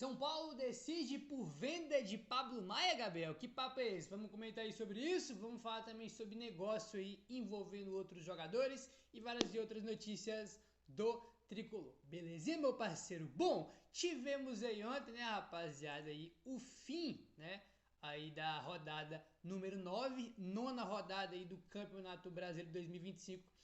São Paulo decide por venda de Pablo Maia, Gabriel. Que papo é esse? Vamos comentar aí sobre isso. Vamos falar também sobre negócio aí envolvendo outros jogadores e várias outras notícias do tricolor. Belezinha, meu parceiro? Bom, tivemos aí ontem, né, rapaziada, aí o fim, né, aí da rodada número 9, nona rodada aí do Campeonato Brasileiro 2025.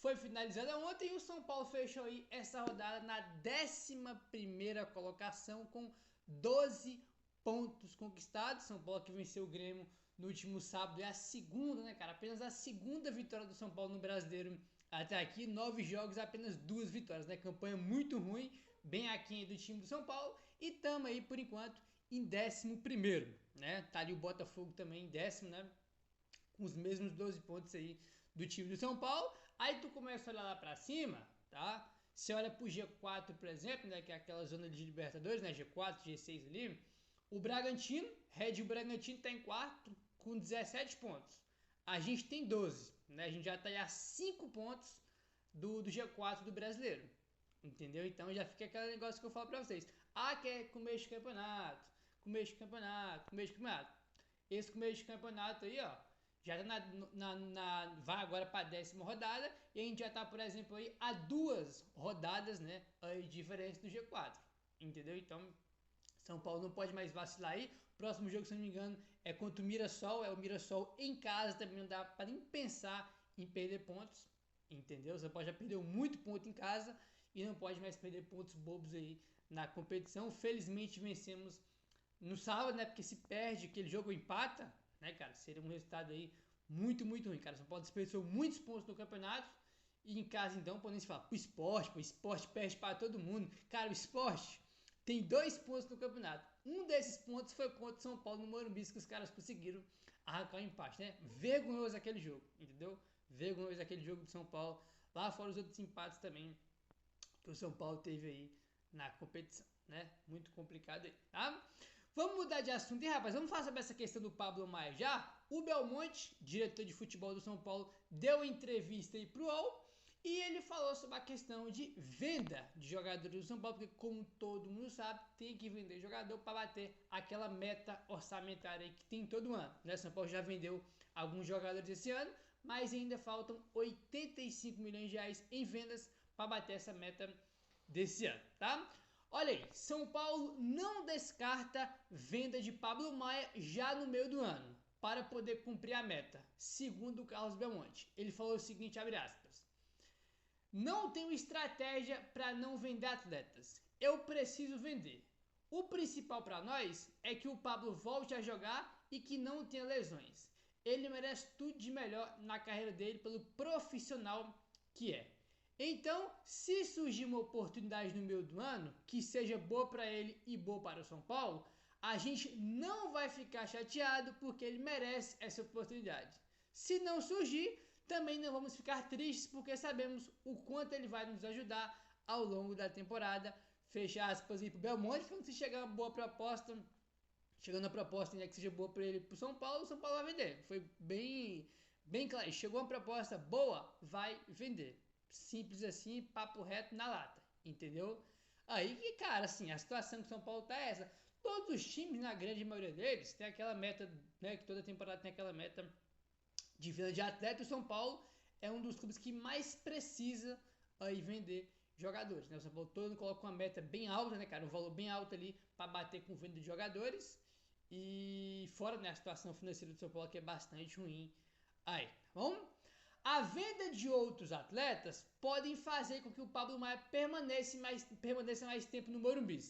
Foi finalizada ontem e o São Paulo fechou aí essa rodada na 11ª colocação com 12 pontos conquistados. São Paulo que venceu o Grêmio no último sábado, é a segunda, né, cara? Apenas a segunda vitória do São Paulo no Brasileiro até aqui. 9 jogos, apenas 2 vitórias, né? Campanha muito ruim, bem aquém do time do São Paulo. E tamo aí, por enquanto, em 11º, né? Tá ali o Botafogo também em décimo, né? Com os mesmos 12 pontos aí do time do São Paulo. Aí tu começa a olhar lá pra cima, tá? Você olha pro G4, por exemplo, né, que é aquela zona de Libertadores, né, G4, G6 ali. O Bragantino, Red Bragantino tá em quarto com 17 pontos. A gente tem 12, né? A gente já tá aí a 5 pontos do G4 do Brasileiro. Entendeu? Então já fica aquele negócio que eu falo pra vocês. Ah, quer começo de campeonato, começo de campeonato, começo de campeonato. Esse começo de campeonato aí, ó, já tá vai agora para a 10ª rodada e a gente já tá, por exemplo, aí a 2 rodadas, né, aí diferença do G4, entendeu? Então, São Paulo não pode mais vacilar aí. Próximo jogo, se não me engano, é contra o Mirassol, é o Mirassol em casa, também não dá para nem pensar em perder pontos, entendeu? Você pode já perder muito ponto em casa e não pode mais perder pontos bobos aí na competição. Felizmente vencemos no sábado, né? Porque se perde aquele jogo empata, né, cara? Seria um resultado aí muito ruim, cara. São Paulo desperdiçou muitos pontos no campeonato. E em casa, então, podemos se falar, o esporte perde para todo mundo. Cara, o esporte tem 2 pontos no campeonato. Um desses pontos foi contra o São Paulo no Morumbi, que os caras conseguiram arrancar o empate, né? Vergonhoso aquele jogo, entendeu? Vergonhoso aquele jogo do São Paulo. Lá fora os outros empates também que o São Paulo teve aí na competição, né? Muito complicado aí, tá? Vamos mudar de assunto, hein, rapaz? Vamos falar sobre essa questão do Pablo Maia já? O Belmonte, diretor de futebol do São Paulo, deu entrevista aí pro UOL e ele falou sobre a questão de venda de jogadores do São Paulo, porque como todo mundo sabe, tem que vender jogador para bater aquela meta orçamentária aí que tem todo ano, né? São Paulo já vendeu alguns jogadores esse ano, mas ainda faltam 85 milhões de reais em vendas para bater essa meta desse ano, tá? Olha aí, São Paulo não descarta venda de Pablo Maia já no meio do ano, para poder cumprir a meta, segundo o Carlos Belmonte. Ele falou o seguinte, abre aspas, não tenho estratégia para não vender atletas, eu preciso vender. O principal para nós é que o Pablo volte a jogar e que não tenha lesões. Ele merece tudo de melhor na carreira dele pelo profissional que é. Então, se surgir uma oportunidade no meio do ano, que seja boa para ele e boa para o São Paulo, a gente não vai ficar chateado porque ele merece essa oportunidade. Se não surgir, também não vamos ficar tristes porque sabemos o quanto ele vai nos ajudar ao longo da temporada. Fecha aspas aí pro Belmonte, quando se chegar uma boa proposta, chegando a proposta né, que seja boa para ele pro São Paulo, o São Paulo vai vender. Foi bem claro. Chegou uma proposta boa, vai vender. Simples assim, papo reto na lata, entendeu? Aí que, cara, assim, a situação que o São Paulo tá é essa. Todos os times, na grande maioria deles, tem aquela meta, né? Que toda temporada tem aquela meta de venda de atleta. O São Paulo é um dos clubes que mais precisa aí vender jogadores, né? O São Paulo todo ano coloca uma meta bem alta, né, cara? Um valor bem alto ali para bater com venda de jogadores. E fora, né, a situação financeira do São Paulo que é bastante ruim aí, tá bom? A venda de outros atletas podem fazer com que o Pablo Maia permaneça mais tempo no Morumbi.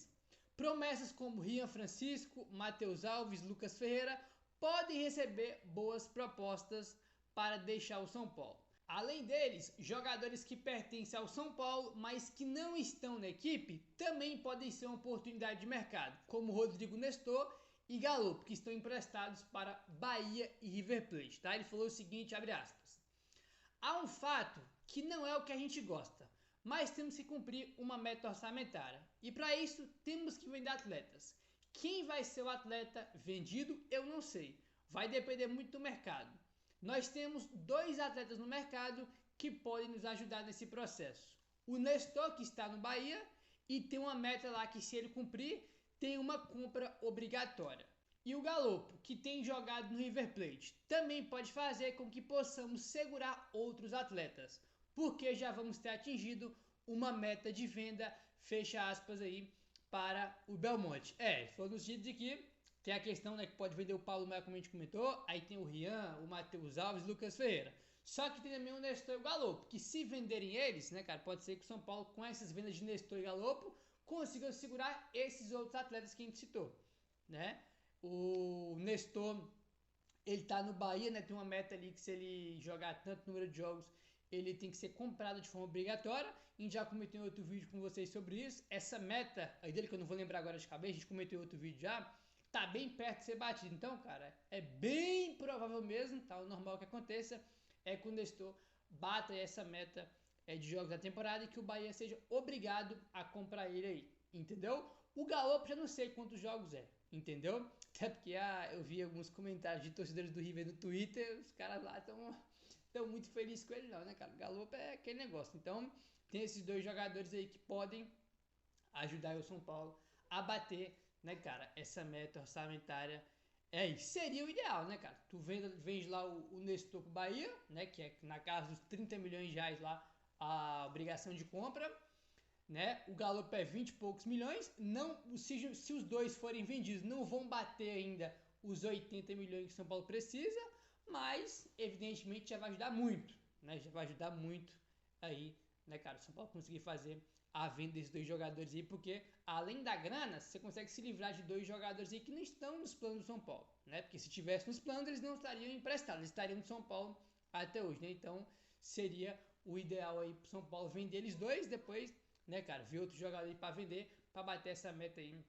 Promessas como Rian Francisco, Matheus Alves, Lucas Ferreira podem receber boas propostas para deixar o São Paulo. Além deles, jogadores que pertencem ao São Paulo, mas que não estão na equipe, também podem ser uma oportunidade de mercado, como Rodrigo Nestor e Galo, que estão emprestados para Bahia e River Plate. Tá? Ele falou o seguinte, abre aspas, há um fato que não é o que a gente gosta, mas temos que cumprir uma meta orçamentária. E para isso temos que vender atletas. Quem vai ser o atleta vendido, eu não sei. Vai depender muito do mercado. Nós temos 2 atletas no mercado que podem nos ajudar nesse processo. O Nestor, que está no Bahia, e tem uma meta lá que se ele cumprir, tem uma compra obrigatória. E o Galopo, que tem jogado no River Plate, também pode fazer com que possamos segurar outros atletas, porque já vamos ter atingido uma meta de venda, fecha aspas aí, para o Belmonte. Foi no sentido de que tem a questão, né, que pode vender o Paulo Maia, como a gente comentou, aí tem o Rian, o Matheus Alves, o Lucas Ferreira. Só que tem também o Nestor e o Galopo, que se venderem eles, né, cara, pode ser que o São Paulo, com essas vendas de Nestor e Galopo, consiga segurar esses outros atletas que a gente citou, né? O Nestor, ele tá no Bahia, né, tem uma meta ali que se ele jogar tanto número de jogos, ele tem que ser comprado de forma obrigatória. A gente já comentou em outro vídeo com vocês sobre isso. Essa meta aí dele, que eu não vou lembrar agora de cabeça, a gente comentou em outro vídeo já, tá bem perto de ser batido. Então, cara, é bem provável mesmo, tá? O normal que aconteça é que o Nestor bata essa meta de jogos da temporada e que o Bahia seja obrigado a comprar ele aí, entendeu? O Galopo já não sei quantos jogos entendeu? Até porque eu vi alguns comentários de torcedores do River no Twitter, os caras lá estão muito felizes com ele não, né, cara? O Galopo é aquele negócio. Então, tem esses dois jogadores aí que podem ajudar o São Paulo a bater, né, cara, essa meta orçamentária. Seria o ideal, né, cara? Tu vende lá o Nestor pro Bahia, né, que é na casa dos 30 milhões de reais lá a obrigação de compra, né? O Galopo é 20 e poucos milhões. Não, se os dois forem vendidos, não vão bater ainda os 80 milhões que o São Paulo precisa, mas evidentemente já vai ajudar muito, né? Já vai ajudar muito aí, né, cara? O São Paulo conseguir fazer a venda desses dois jogadores aí, porque além da grana, você consegue se livrar de dois jogadores aí que não estão nos planos do São Paulo, né? Porque se tivesse nos planos, eles não estariam emprestados, eles estariam no São Paulo até hoje, né? Então seria o ideal aí pro São Paulo vender eles dois, depois, né, cara, ver outro jogador aí para vender, para bater essa meta aí,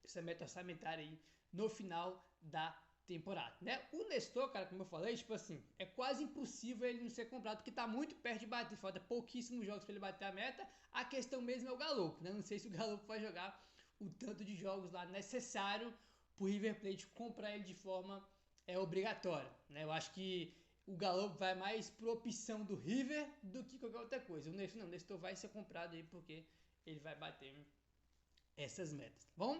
essa meta orçamentária aí no final da temporada, né? O Nestor, cara, como eu falei, tipo assim, é quase impossível ele não ser comprado, porque tá muito perto de bater, falta pouquíssimos jogos para ele bater a meta. A questão mesmo é o Galopo, né? Não sei se o Galopo vai jogar o tanto de jogos lá necessário pro River Plate comprar ele de forma obrigatória, né? Eu acho que o Galopo vai mais por opção do River do que qualquer outra coisa. O Nestor não, o Nestor vai ser comprado aí porque ele vai bater essas metas, tá bom?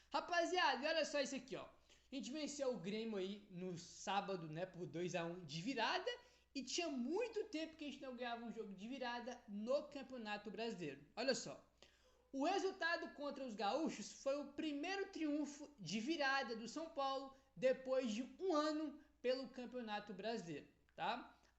Rapaziada, olha só isso aqui, ó. A gente venceu o Grêmio aí no sábado, né, por 2-1 de virada. E tinha muito tempo que a gente não ganhava um jogo de virada no Campeonato Brasileiro. Olha só. O resultado contra os gaúchos foi o primeiro triunfo de virada do São Paulo depois de um ano pelo Campeonato Brasileiro, tá?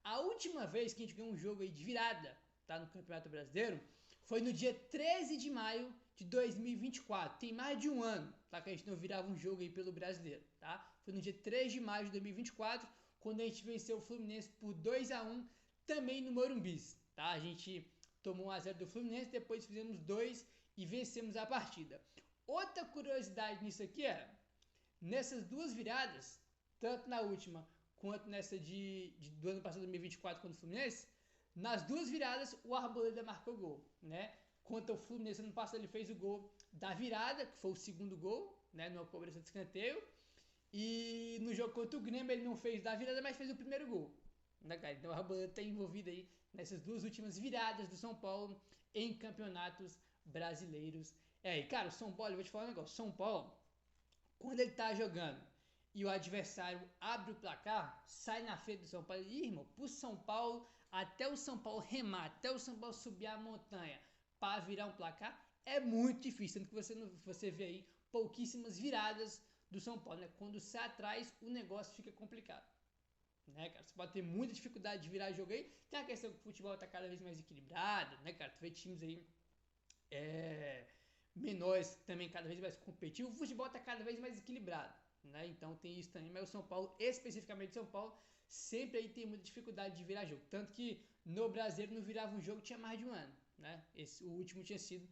A última vez que a gente ganhou um jogo aí de virada, tá, no Campeonato Brasileiro, foi no dia 13 de maio de 2024. Tem mais de um ano, tá, que a gente não virava um jogo aí pelo Brasileiro, tá? Foi no dia 3 de maio de 2024, quando a gente venceu o Fluminense por 2-1, também no Morumbi, tá? A gente tomou 1-0 do Fluminense, depois fizemos 2 e vencemos a partida. Outra curiosidade nisso aqui nessas duas viradas, tanto na última quanto nessa do ano passado, 2024, contra o Fluminense, nas duas viradas o Arboleda marcou gol, né? Contra o Fluminense ano passado ele fez o gol da virada, que foi o segundo gol, né, numa cobrança de escanteio. E no jogo contra o Grêmio ele não fez da virada, mas fez o primeiro gol, né, cara? Então o Arboleda está envolvido aí nessas duas últimas viradas do São Paulo em campeonatos brasileiros. E cara, o São Paulo, eu vou te falar um negócio, São Paulo, quando ele tá jogando e o adversário abre o placar, sai na frente do São Paulo, e irmão, pro São Paulo, até o São Paulo remar, até o São Paulo subir a montanha para virar um placar, é muito difícil, tanto que você vê aí pouquíssimas viradas do São Paulo, né? Quando sai atrás, o negócio fica complicado, né, cara? Você pode ter muita dificuldade de virar jogo aí. Tem a questão que o futebol tá cada vez mais equilibrado, né, cara? Tu vê times aí menores também cada vez mais competitivos. O futebol tá cada vez mais equilibrado, né? Então tem isso também. Mas o São Paulo, especificamente São Paulo, sempre aí tem muita dificuldade de virar jogo. Tanto que no Brasileiro não virava um jogo, tinha mais de um ano, né? O último tinha sido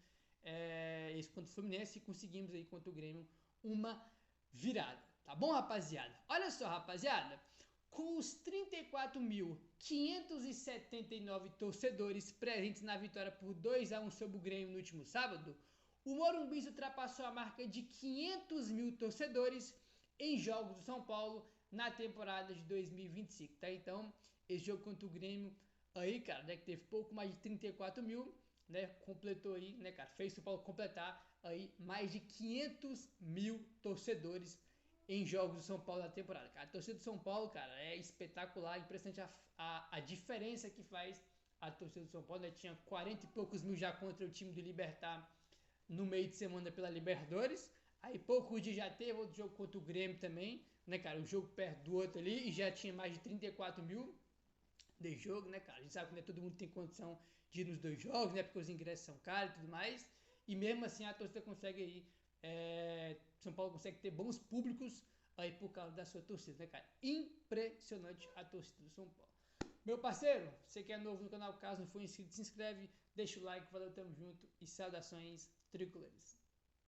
esse contra o Fluminense e conseguimos aí contra o Grêmio uma virada. Tá bom, rapaziada? Olha só, rapaziada. Com os 34.579 torcedores presentes na vitória por 2-1 sobre o Grêmio no último sábado, o Morumbi ultrapassou a marca de 500 mil torcedores em jogos do São Paulo na temporada de 2025, tá? Então, esse jogo contra o Grêmio aí, cara, né, que teve pouco mais de 34 mil, né, completou aí, né, cara, fez o São Paulo completar aí mais de 500 mil torcedores em jogos do São Paulo na temporada. Cara, a torcida do São Paulo, cara, é espetacular, impressionante a diferença que faz a torcida do São Paulo, né? Tinha 40 e poucos mil já contra o time do Libertad no meio de semana pela Libertadores. Aí pouco dia já teve outro jogo contra o Grêmio também, né, cara? Um jogo perto do outro ali e já tinha mais de 34 mil de jogo, né, cara? A gente sabe que não é todo mundo tem condição de ir nos dois jogos, né? Porque os ingressos são caros e tudo mais. E mesmo assim a torcida consegue aí. São Paulo consegue ter bons públicos aí por causa da sua torcida, né, cara? Impressionante a torcida do São Paulo. Meu parceiro, você que é novo no canal, caso não for inscrito, se inscreve, deixa o like, valeu, tamo junto e saudações tricolores.